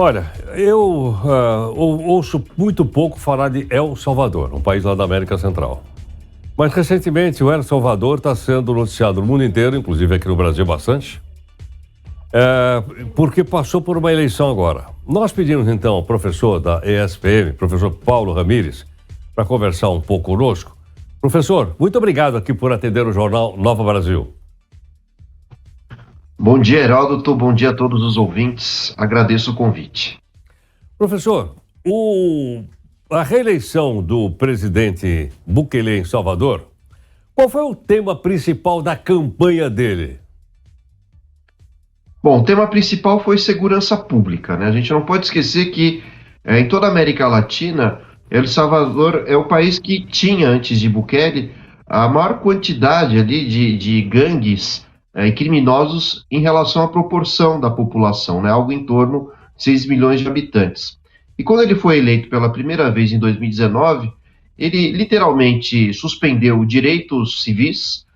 Olha, eu ouço muito pouco falar de El Salvador, um país lá da América Central. Mas recentemente o El Salvador está sendo noticiado no mundo inteiro, inclusive aqui no Brasil bastante, porque passou por uma eleição agora. Nós pedimos então ao professor da ESPM, professor Paulo Ramires, para conversar um pouco conosco. Professor, muito obrigado aqui por atender o Jornal Nova Brasil. Bom dia, Heródoto. Bom dia a todos os ouvintes. Agradeço o convite. Professor, a reeleição do presidente Bukele em Salvador, qual foi o tema principal da campanha dele? Bom, o tema principal foi segurança pública, né? A gente não pode esquecer que em toda a América Latina, El Salvador é o país que tinha, antes de Bukele, a maior quantidade ali de gangues e criminosos em relação à proporção da população, né? Algo em torno de 6 milhões de habitantes. E quando ele foi eleito pela primeira vez em 2019, ele literalmente suspendeu direitos civis,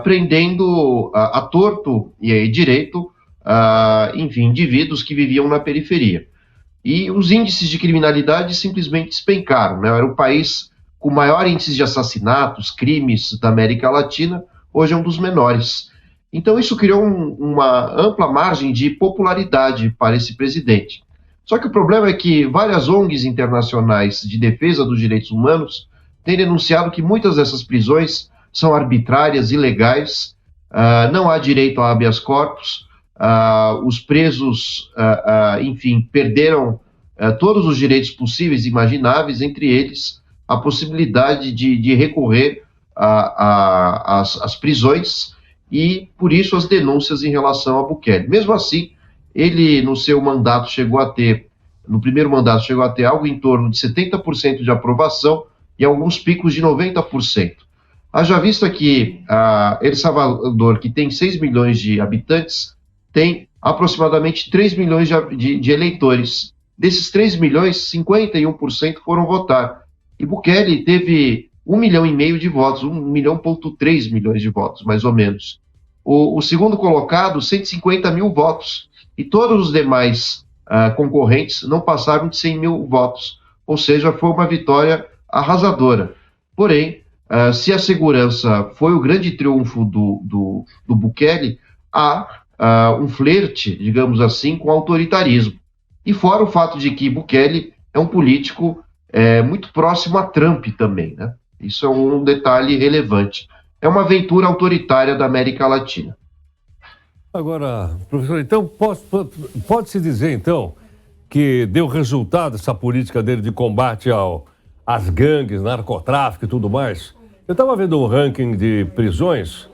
prendendo a torto e direito, enfim, indivíduos que viviam na periferia. E os índices de criminalidade simplesmente despencaram, né? Era o país com maior índice de assassinatos, crimes da América Latina, hoje é um dos menores. Então isso criou uma ampla margem de popularidade para esse presidente. Só que o problema é que várias ONGs internacionais de defesa dos direitos humanos têm denunciado que muitas dessas prisões são arbitrárias, ilegais, não há direito a habeas corpus, os presos, enfim, perderam todos os direitos possíveis e imagináveis, entre eles a possibilidade de recorrer às prisões, e por isso as denúncias em relação a Bukele. Mesmo assim, ele no seu mandato no primeiro mandato chegou a ter algo em torno de 70% de aprovação e alguns picos de 90%. Haja vista que El Salvador, que tem 6 milhões de habitantes, tem aproximadamente 3 milhões de eleitores. Desses 3 milhões, 51% foram votar. E Bukele teve 1,5 milhão de votos, 1,3 milhões de votos, mais ou menos. O segundo colocado, 150 mil votos. E todos os demais concorrentes não passaram de 100 mil votos. Ou seja, foi uma vitória arrasadora. Porém, se a segurança foi o grande triunfo do Bukele, há um flerte, digamos assim, com o autoritarismo. E fora o fato de que Bukele é um político muito próximo a Trump também, né? Isso é um detalhe relevante. É uma aventura autoritária da América Latina. Agora, professor, então pode-se dizer, então, que deu resultado essa política dele de combate às gangues, narcotráfico e tudo mais? Eu estava vendo um ranking de prisões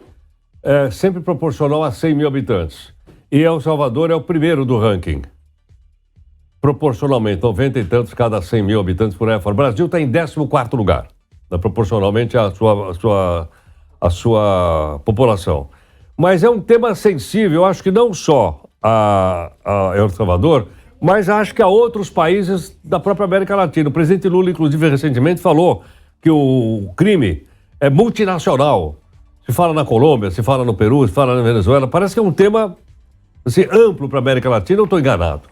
sempre proporcional a 100 mil habitantes. E El Salvador é o primeiro do ranking. Proporcionalmente, 90 e tantos cada 100 mil habitantes por aí fora. O Brasil está em 14º lugar, proporcionalmente à sua população. Mas é um tema sensível, eu acho que não só a El Salvador, mas acho que a outros países da própria América Latina. O presidente Lula, inclusive, recentemente falou que o crime é multinacional. Se fala na Colômbia, se fala no Peru, se fala na Venezuela. Parece que é um tema assim, amplo para a América Latina, ou estou enganado?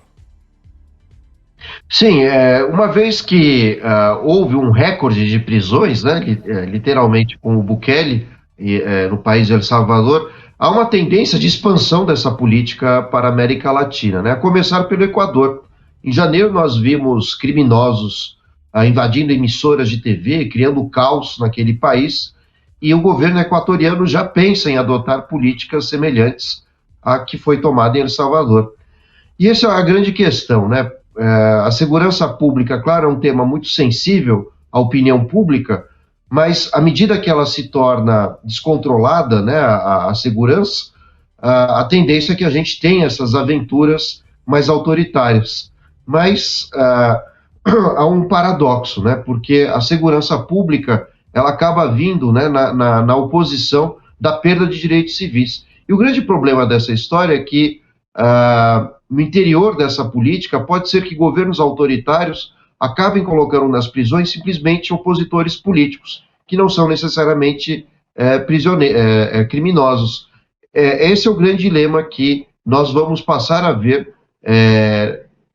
Sim, uma vez que houve um recorde de prisões, né, literalmente com o Bukele no país de El Salvador, há uma tendência de expansão dessa política para a América Latina, né, a começar pelo Equador. Em janeiro nós vimos criminosos invadindo emissoras de TV, criando caos naquele país, e o governo equatoriano já pensa em adotar políticas semelhantes à que foi tomada em El Salvador. E essa é a grande questão, né? A segurança pública, claro, é um tema muito sensível à opinião pública, mas à medida que ela se torna descontrolada, né, a segurança, a tendência é que a gente tenha essas aventuras mais autoritárias. Mas há um paradoxo, né, porque a segurança pública ela acaba vindo, né, na oposição da perda de direitos civis. E o grande problema dessa história é que no interior dessa política, pode ser que governos autoritários acabem colocando nas prisões simplesmente opositores políticos, que não são necessariamente criminosos. Esse é o grande dilema que nós vamos passar a ver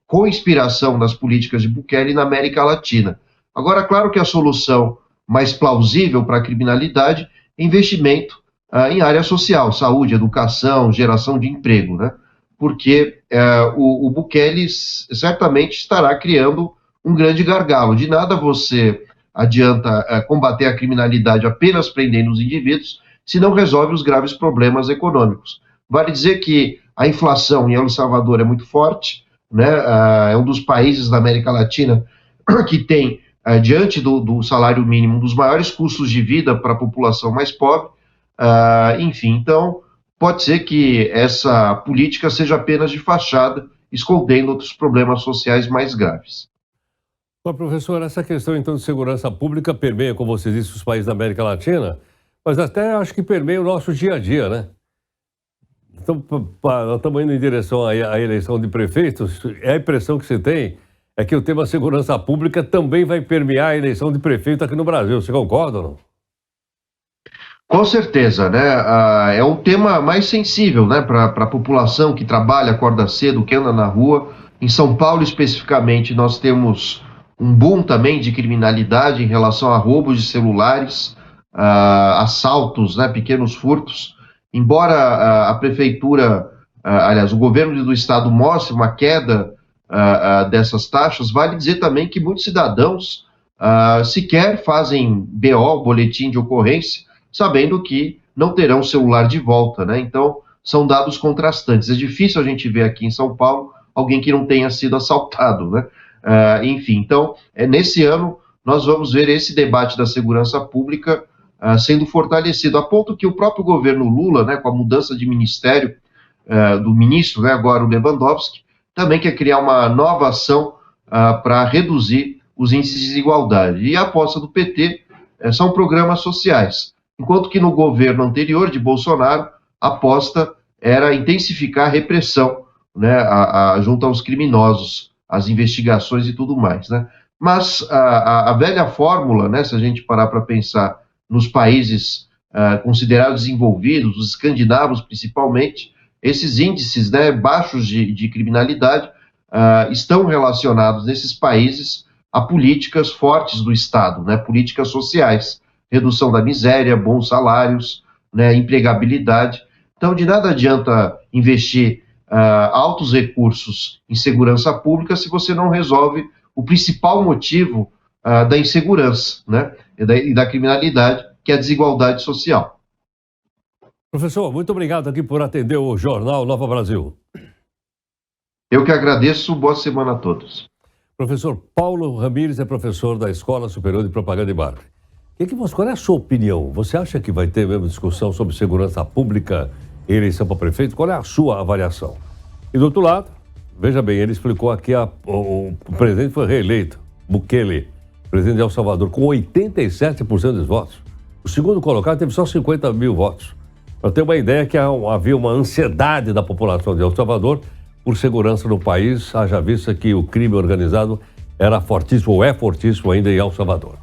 com inspiração nas políticas de Bukele na América Latina. Agora, claro que a solução mais plausível para a criminalidade é investimento em área social, saúde, educação, geração de emprego, né? Porque o Bukele certamente estará criando um grande gargalo. De nada você adianta combater a criminalidade apenas prendendo os indivíduos, se não resolve os graves problemas econômicos. Vale dizer que a inflação em El Salvador é muito forte, né? É um dos países da América Latina que tem, diante do salário mínimo, um dos maiores custos de vida para a população mais pobre. Enfim, então, pode ser que essa política seja apenas de fachada, escondendo outros problemas sociais mais graves. Bom, professor, essa questão então de segurança pública permeia, como você disse, os países da América Latina, mas até acho que permeia o nosso dia a dia, né? Então, nós estamos indo em direção à eleição de prefeitos, a impressão que você tem é que o tema segurança pública também vai permear a eleição de prefeito aqui no Brasil. Você concorda ou não? Com certeza, né? É um tema mais sensível, né, para a população que trabalha, acorda cedo, que anda na rua. Em São Paulo, especificamente, nós temos um boom também de criminalidade em relação a roubos de celulares, assaltos, né, pequenos furtos. Embora a prefeitura, aliás, o governo do estado mostre uma queda dessas taxas, vale dizer também que muitos cidadãos sequer fazem BO, boletim de ocorrência, sabendo que não terão o celular de volta, né? Então, são dados contrastantes. É difícil a gente ver aqui em São Paulo alguém que não tenha sido assaltado, né? Enfim, então, nesse ano, nós vamos ver esse debate da segurança pública sendo fortalecido, a ponto que o próprio governo Lula, né, com a mudança de ministério do ministro, né, agora o Lewandowski, também quer criar uma nova ação para reduzir os índices de desigualdade. E a aposta do PT são programas sociais. Enquanto que no governo anterior de Bolsonaro, a aposta era intensificar a repressão, né, junto aos criminosos, as investigações e tudo mais, né? Mas a velha fórmula, né, se a gente parar para pensar nos países considerados desenvolvidos, os escandinavos principalmente, esses índices, né, baixos de criminalidade estão relacionados nesses países a políticas fortes do Estado, né, políticas sociais, redução da miséria, bons salários, né, empregabilidade. Então, de nada adianta investir altos recursos em segurança pública se você não resolve o principal motivo da insegurança, né, e da criminalidade, que é a desigualdade social. Professor, muito obrigado aqui por atender o Jornal Nova Brasil. Eu que agradeço, boa semana a todos. Professor Paulo Ramires é professor da Escola Superior de Propaganda e Marketing. Qual é a sua opinião? Você acha que vai ter mesmo discussão sobre segurança pública e eleição para prefeito? Qual é a sua avaliação? E do outro lado, veja bem, ele explicou aqui, o presidente foi reeleito, Bukele, presidente de El Salvador, com 87% dos votos. O segundo colocado teve só 50 mil votos. Para ter uma ideia que havia uma ansiedade da população de El Salvador por segurança no país, haja vista que o crime organizado era fortíssimo, ou é fortíssimo ainda em El Salvador.